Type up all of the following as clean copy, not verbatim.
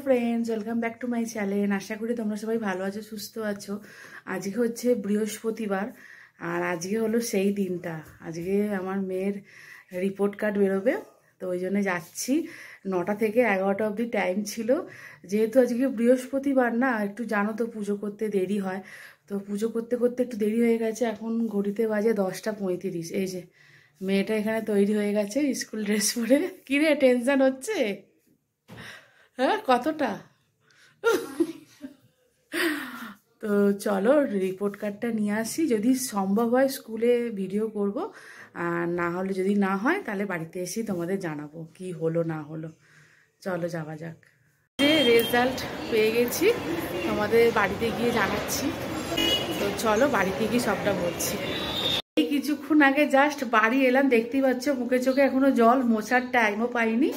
Friends welcome back to my channel. आशा करी तुम्हारा सबाई भालो आछो सुस्थ आछो। आज के होच्छे बृहस्पतिवार और आज के हलो सेई दिनटा। आज के आमार मेयेर रिपोर्ट कार्ड बेरोबे तो ओई जोन्नो जाच्छि 9टा থেকে 11টা अब्दि टाइम छिलो। जेहेतु आज के बृहस्पतिवार ना एकटु जानो तो पुजो करते देरी हय तो पुजो करते करते एकटु देरी हये गेछे। एखन घड़िते बाजे 10टा 35। এই যে মেয়েটা এখানে তৈরি হয়ে গেছে স্কুল ড্রেস পরে। কি রে টেনশন হচ্ছে? হ্যাঁ কতটা? তো চলো রিপোর্ট কার্ডটা নিয়ে আসি, যদি সম্ভব হয় স্কুলে ভিডিও করব, আর না হলে যদি না হয় তাহলে বাড়িতে এসে তোমাদের জানাবো কি হলো না হলো। চলো যাওয়া যাক। যে রেজাল্ট পেয়ে গেছি তোমাদের বাড়িতে গিয়ে জানাচ্ছি। তো চলো বাড়িতে গিয়ে সবটা বলছি। এই কিছুক্ষণ আগে জাস্ট বাড়ি এলাম, দেখতেই পাচ্ছ মুখে চোখে এখনো জল, মোছার টাইমও পাইনি।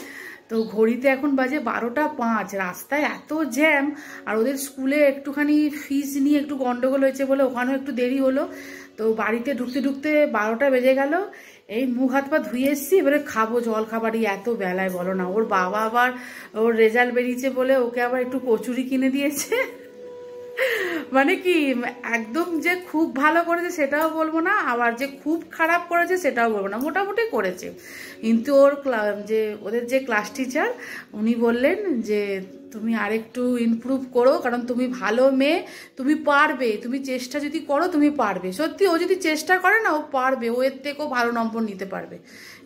তো ঘড়িতে এখন বাজে 12টা 5। রাস্তায় এত জ্যাম, আর ওদের স্কুলে একটুখানি ফিস নিয়ে একটু গন্ডগোল হয়েছে বলে ওখানেও একটু দেরি হলো। তো বাড়িতে ঢুকতে ঢুকতে 12টা বেজে গেল। এই মুখ হাত পা ধুয়ে এসছি, এবারে খাবো জল খাবারই এত বেলায় বলো না। ওর বাবা আবার ওর রেজাল্ট বেরিয়েছে বলে ওকে আবার একটু কচুরি কিনে দিয়েছে। মানে কি একদম যে খুব ভালো করেছে সেটাও বলবো না, আবার যে খুব খারাপ করেছে সেটাও বলবো না, মোটামুটি করেছে। কিন্তু ওর যে ওদের যে ক্লাস টিচার উনি বললেন যে তুমি আরেকটু ইমপ্রুভ করো, কারণ তুমি ভালো মেয়ে, তুমি পারবে, তুমি চেষ্টা যদি করো তুমি পারবে। সত্যি ও যদি চেষ্টা করে না ও পারবে, ও এর থেকেও ভালো নম্বর নিতে পারবে।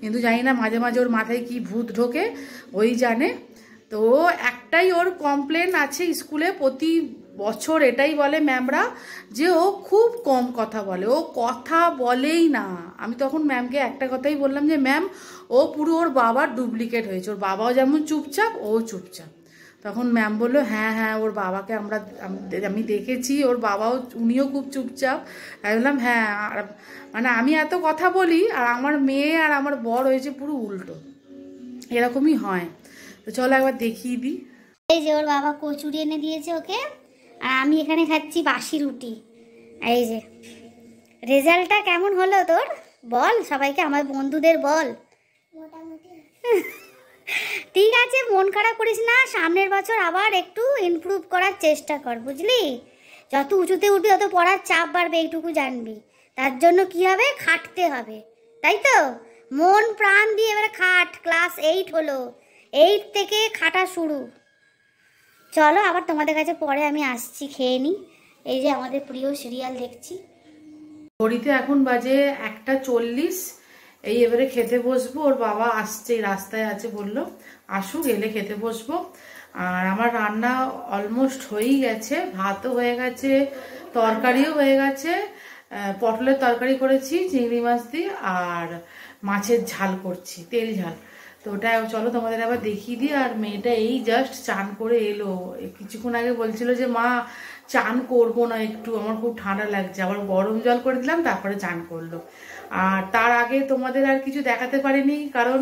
কিন্তু জানি না মাঝে মাঝে ওর মাথায় কি ভূত ঢোকে ওই জানে। তো একটাই ওর কমপ্লেন আছে স্কুলে, প্রতি বছর এটাই বলে ম্যামরা যে ও খুব কম কথা বলে, ও কথা বলেই না। আমি তখন ম্যামকে একটা কথাই বললাম যে ম্যাম ও পুরো ওর বাবার ডুপ্লিকেট হয়েছে, ওর বাবাও যেমন চুপচাপ ও চুপচাপ। তখন ম্যাম বললো হ্যাঁ হ্যাঁ ওর বাবাকে আমি দেখেছি, ওর বাবাও উনিও খুব চুপচাপ। আমি বললাম হ্যাঁ, আর মানে আমি এত কথা বলি আর আমার মেয়ে আর আমার বর হয়েছে পুরো উল্টো, এরকমই হয়। তো চলো একবার দেখিয়ে দিই। এই যে ওর বাবা কচুরি এনে দিয়েছে ওকে, আর আমি এখানে খাচ্ছি বাসি রুটি। এই যে রেজাল্টটা কেমন হলো তোর বল, সবাইকে আমার বন্ধুদের বল। ঠিক আছে, মন খারাপ করিস না, সামনের বছর আবার একটু ইমপ্রুভ করার চেষ্টা কর, বুঝলি? যত উঁচুতে উঠবি তত পড়ার চাপ বাড়বে, এইটুকু জানবি। তার জন্য কি হবে, খাটতে হবে, তাই তো? মন প্রাণ দিয়ে এবারে খাট। ক্লাস 8 হলো, 8 থেকে খাটা শুরু। চলো আবার তোমাদের কাছে পরে আমি আসছি, খেয়ে নিই। এই যে আমাদের প্রিয় সিরিয়াল দেখছি। ঘড়িতে এখন বাজে 1টা 40। এই এবারে খেতে বসবো। ওর বাবা আসছে, রাস্তায় আছে, বললো আসুক, এলে খেতে বসবো। আর আমার রান্না অলমোস্ট হয়েই গেছে, ভাতও হয়ে গেছে, তরকারিও হয়ে গেছে। পটলের তরকারি করেছি চিংড়ি মাছ দিয়ে, আর মাছের ঝাল করছি, তেল ঝাল। তো ওটা চলো তোমাদের আবার দেখিয়ে দিই। আর মেয়েটা এই জাস্ট চান করে এলো, কিছুক্ষণ আগে বলছিল যে মা চান করবো না, একটু আমার খুব ঠান্ডা লাগছে। আবার গরম জল করে দিলাম, তারপরে চান করলো। আর তার আগে তোমাদের আর কিছু দেখাতে পারিনি, কারণ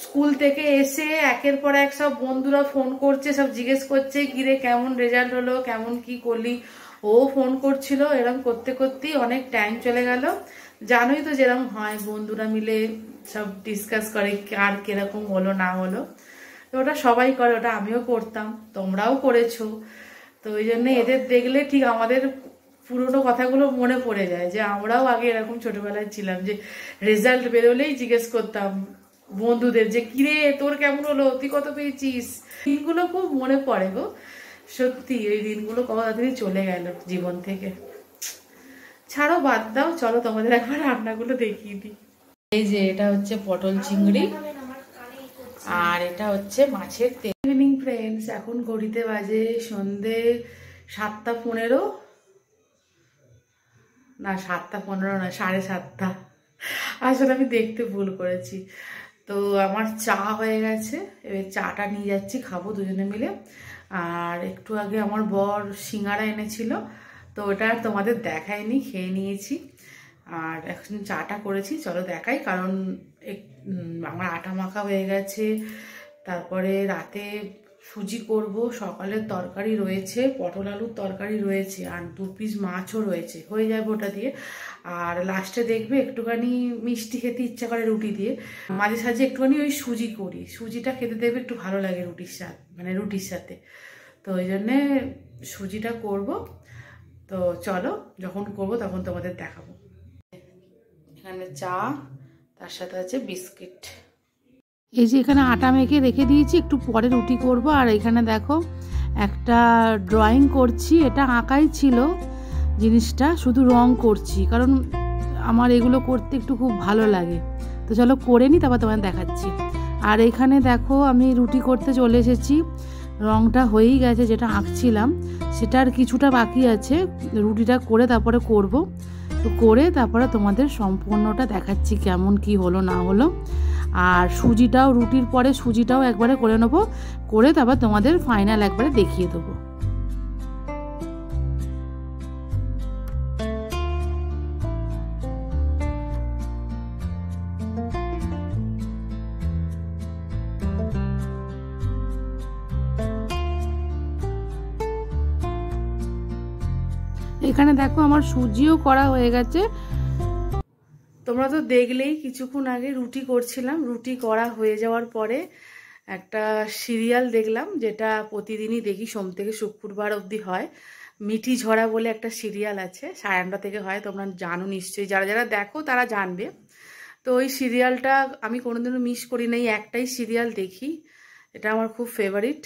স্কুল থেকে এসে একের পর এক সব বন্ধুরা ফোন করছে, সব জিজ্ঞেস করছে কিরে কেমন রেজাল্ট হলো, কেমন কি করলি। ও ফোন করছিল, এরকম করতে করতেই অনেক টাইম চলে গেল। জানোই তো যেরকম হয়, বন্ধুরা মিলে সব ডিসকাস করে কার কিরকম হলো না হলো। তো ওটা সবাই করে, ওটা আমিও করতাম, তোমরাও করেছো। তো ওই জন্য এদের দেখলে ঠিক আমাদের পুরোনো কথাগুলো মনে পড়ে যায়, যে আমরাও আগে এরকম ছোটবেলায় ছিলাম, যে রেজাল্ট বেরোলেই জিজ্ঞেস করতাম বন্ধুদের যে কিরে তোর কেমন হলো, তুই কত পেয়েছিস। দিনগুলো খুব মনে পড়ে গো, সত্যি ওই দিনগুলো কত তাড়াতাড়ি চলে গেল জীবন থেকে। ছাড়ো বাদ দাও, চলো তোমাদের একবার রান্নাগুলো দেখিয়ে দিই। এই যে এটা হচ্ছে পটল চিংড়ি, আর এটা হচ্ছে মাছের তেল। ইভিনিং ফ্রেন্ডস, এখন ঘড়িতে বাজে সন্ধে 7টা 15। না 7টা 15 না, 7:30। আসলে আমি দেখতে ভুল করেছি। তো আমার চা হয়ে গেছে, এবার চাটা নিয়ে যাচ্ছি, খাবো দুজনে মিলে। আর একটু আগে আমার বর সিঙ্গারা এনেছিল, তো ওটা আর তোমাদের দেখাইনি, খেয়ে নিয়েছি। আর এখন চাটা করেছি, চলো দেখাই। কারণ আমার আটা মাখা হয়ে গেছে, তারপরে রাতে সুজি করব, সকালের তরকারি রয়েছে, পটল আলুর তরকারি রয়েছে, আর 2 পিস মাছও রয়েছে, হয়ে যাবে ওটা দিয়ে। আর লাস্টে দেখবে একটুখানি মিষ্টি খেতে ইচ্ছা করে রুটি দিয়ে, মাঝে সাঝে একটুখানি ওই সুজি করি, সুজিটা খেতে দেখবে একটু ভালো লাগে রুটির সাথে, মানে রুটির সাথে। তো ওই জন্যে সুজিটা করব। তো চলো, যখন করব তখন তোমাদের দেখাবো। এখানে চা, তার সাথে আছে বিস্কিট। এই যে এখানে আটা মেখে রেখে দিয়েছি, একটু পরে রুটি করব। আর এখানে দেখো একটা ড্রয়িং করছি, এটা আঁকাই ছিল জিনিসটা, শুধু রং করছি, কারণ আমার এগুলো করতে একটু খুব ভালো লাগে। তো চলো করে নিই, তারপর তোমাদের দেখাচ্ছি। আর এখানে দেখো আমি রুটি করতে চলে এসেছি, রংটা হয়েই গেছে, যেটা আঁকছিলাম সেটার কিছুটা বাকি আছে, রুটিটা করে তারপরে করব। তো করে তারপরে তোমাদের সম্পূর্ণটা দেখাচ্ছি কেমন কি হলো না হলো। আর সুজিটাও, রুটির পরে সুজিটাও একবারে করে নেবো, করে তারপর তোমাদের ফাইনাল একবারে দেখিয়ে দেবো। এখানে দেখো আমার সুজিও করা হয়ে গেছে। তোমরা তো দেখলেই কিছুক্ষণ আগে রুটি করছিলাম, রুটি করা হয়ে যাওয়ার পরে একটা সিরিয়াল দেখলাম, যেটা প্রতিদিনই দেখি, সোম থেকে শুক্রবার অবধি হয়। মিঠি ঝরা বলে একটা সিরিয়াল আছে, 9:30 থেকে হয়, তোমরা জানো নিশ্চয়ই, যারা যারা দেখো তারা জানবে। তো ওই সিরিয়ালটা আমি কোনোদিনও মিস করি নাই, একটাই সিরিয়াল দেখি, এটা আমার খুব ফেভারিট।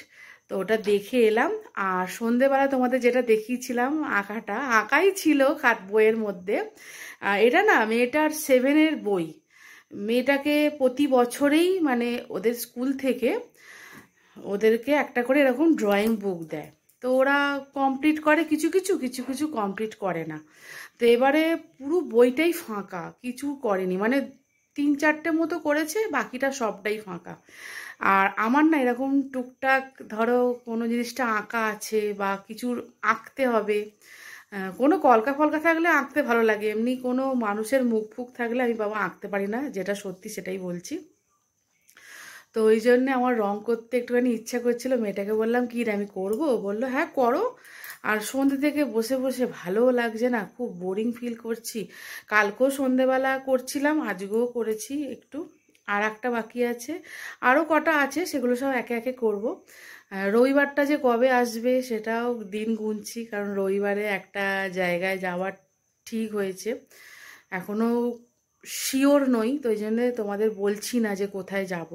তো ওটা দেখে এলাম। আর সন্ধেবেলা তোমাদের যেটা দেখিয়েছিলাম, আঁকাটা আঁকাই ছিল খাট বইয়ের মধ্যে। এটা না মেয়েটার 7-এর বই। মেয়েটাকে প্রতি বছরেই মানে ওদের স্কুল থেকে ওদেরকে একটা করে এরকম ড্রয়িং বুক দেয়। তো ওরা কমপ্লিট করে কিছু কিছু, কিছু কিছু কমপ্লিট করে না। তো এবারে পুরো বইটাই ফাঁকা, কিছু করেনি, মানে 3-4টে মতো করেছে, বাকিটা সবটাই ফাঁকা। আর আমার না এরকম টুকটাক ধরো কোনো জিনিসটা আঁকা আছে বা কিছু আঁকতে হবে, কোনো কলকা ফলকা থাকলে আঁকতে ভালো লাগে, এমনি কোনো মানুষের মুখ ফুক থাকলে আমি বাবা আঁকতে পারি না, যেটা সত্যি সেটাই বলছি। তো ওই জন্যে আমার রং করতে একটুখানি ইচ্ছা করছিল, মেয়েটাকে বললাম কি রে আমি করবো, বললো হ্যাঁ করো। আর সন্ধ্যে থেকে বসে বসে ভালোও লাগছে না, খুব বোরিং ফিল করছি। কালকেও সন্ধেবেলা করছিলাম, আজকেও করেছি একটু, আর একটা বাকি আছে, আরও কটা আছে, সেগুলো সব একে একে করব। রবিবারটা যে কবে আসবে সেটাও দিন গুনছি, কারণ রবিবারে একটা জায়গায় যাওয়ার ঠিক হয়েছে, এখনও শিওর নই, তো ওই জন্যে তোমাদের বলছি না যে কোথায় যাব।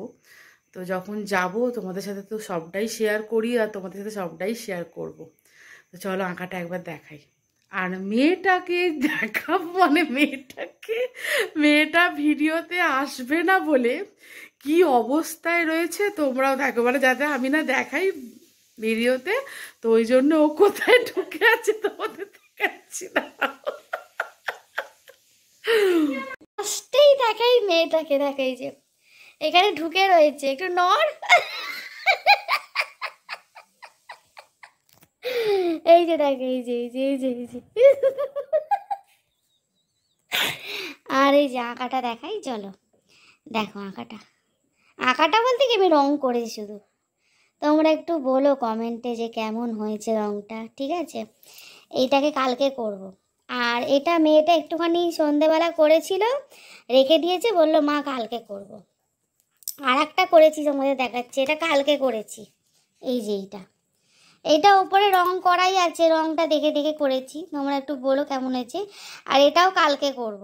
তো যখন যাব তোমাদের সাথে তো সবটাই শেয়ার করি, আর তোমাদের সাথে সবটাই শেয়ার করব। তো চলো আঁকাটা একবার দেখাই। আর মেয়েটাকে দেখাবো মানে মেয়েটা ভিডিওতে আসবে না বলে কি অবস্থায় রয়েছে তোমরাও দেখো, মানে যাতে আমি না দেখাই ভিডিওতে, তো ওই জন্য ও কোথায় ঢুকে আছে তোমাদের দেখাচ্ছি না। ফার্স্টেই দেখাই মেয়েটাকে, দেখাই যে এখানে ঢুকে রয়েছে, একটু নড়। এই যে দেখ, এই যে এই যে এই যে এই যে আর এই যে আঁকাটা দেখাই, চলো দেখো আঁকাটা। আঁকাটা বলতে কি আমি রং করেছি শুধু, তোমরা একটু বলো কমেন্টে যে কেমন হয়েছে রংটা, ঠিক আছে? এইটাকে কালকে করব। আর এটা মেয়েটা একটুখানি সন্ধেবেলা করেছিল, রেখে দিয়েছে, বললো মা কালকে করব। আর একটা করেছি তোমাদের দেখাচ্ছি, এটা কালকে করেছি, এই যে এইটা ওপরে রং করাই আছে, রংটা দেখে দেখে করেছি, তোমরা একটু বলো কেমন হয়েছে। আর এটাও কালকে করব,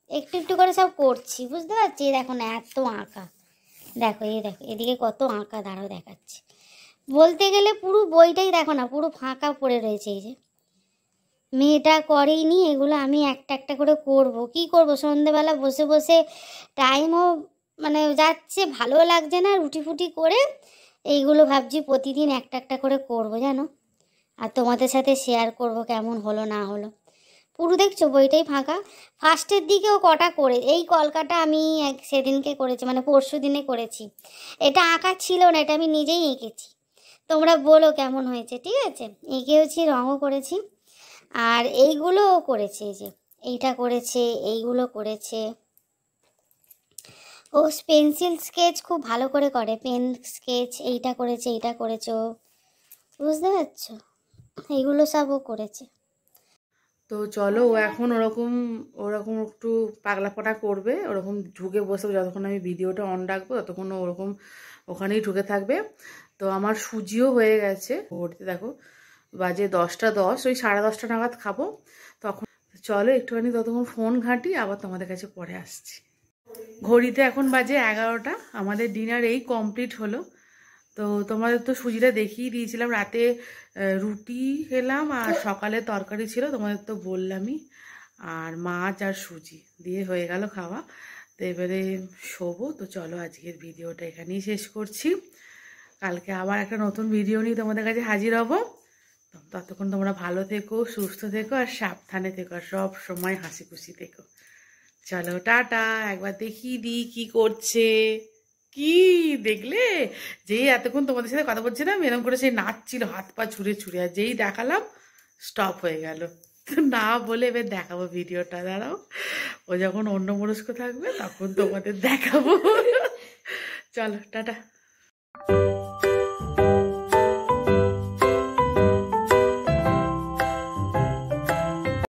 একটু একটু করে সব করছি, বুঝতে পারছি। দেখো না এত আঁকা, দেখো এই দেখো এদিকে কত আঁকা, দাঁড়াও দেখাচ্ছি। বলতে গেলে পুরো বইটাই দেখো না, পুরো ফাঁকা পড়ে রয়েছে। এই যে মেয়েটা করেইনি এগুলো, আমি একটা একটা করে করব। কি করব, সন্ধেবেলা বসে বসে টাইমও মানে যাচ্ছে, ভালো লাগছে না, রুটি ফুটি করে এইগুলো ভাবছি প্রতিদিন একটা একটা করে করব জানো, আর তোমাদের সাথে শেয়ার করব কেমন হলো না হলো। পুরো দেখছো বইটাই ফাঁকা। ফার্স্টের দিকেও কটা করে, এই কলকাটা আমি সেদিনকে করেছি, মানে পরশু দিনে করেছি। এটা আঁকা ছিল না, এটা আমি নিজেই এঁকেছি। তোমরা বলো কেমন হয়েছে, ঠিক আছে? এঁকেওছি, রঙও করেছি, আর এইগুলোও করেছে, এই যে এইটা করেছে, এইগুলো করেছে, ও পেন্সিল স্কেচ খুব ভালো করে করে, পেন স্কেচ এইটা করেছে এইটা করেছে ও, বুঝতে পারছো, এইগুলো সব ও করেছে। তো চলো, ও এখন ওরকম ওরকম একটু পাগলাপনা করবে, ওরকম ঢুকে বসে যতক্ষণ আমি ভিডিওটা অন রাখবো ততক্ষণ ও ওরকম ওখানেই ঢুকে থাকবে। তো আমার সুজিও হয়ে গেছে, ঘড়িতে দেখো বাজে 10টা 10, ওই 10:30 নাগাদ খাবো তখন। চলো একটুখানি ততক্ষণ ফোন ঘাঁটি, আবার তোমাদের কাছে পরে আসছি। ঘড়িতে এখন বাজে 11টা, আমাদের ডিনার এই কমপ্লিট হলো। তো তোমাদের তো সুজিটা দেখিয়ে দিয়েছিলাম, রাতে রুটি খেলাম আর সকালে তরকারি ছিল তোমাদের তো বললামই, আর মাছ আর সুজি দিয়ে হয়ে গেল খাওয়া। তো এবারে শোবো। তো চলো আজকের ভিডিওটা এখানেই শেষ করছি, কালকে আবার একটা নতুন ভিডিও নিয়ে তোমাদের কাছে হাজির হব। ততক্ষণ তোমরা ভালো থেকো, সুস্থ থেকো আর সাবধানে থেকো, আর সব সময় হাসি খুশি থেকো। চলো টাটা। একবার দেখিয়ে দিই কি করছে। কি দেখলে, যেই এতক্ষণ তোমাদের সাথে কথা বলছিলাম এরকম করে সেই নাচছিল হাত পা ছুঁড়ে ছুঁড়ে, আর যেই দেখালাম স্টপ হয়ে গেল। তো না বলে এবার দেখাবো ভিডিওটা, দাঁড়াও, ও যখন অন্যমনস্ক থাকবে তখন তোমাদের দেখাবো। চলো টাটা।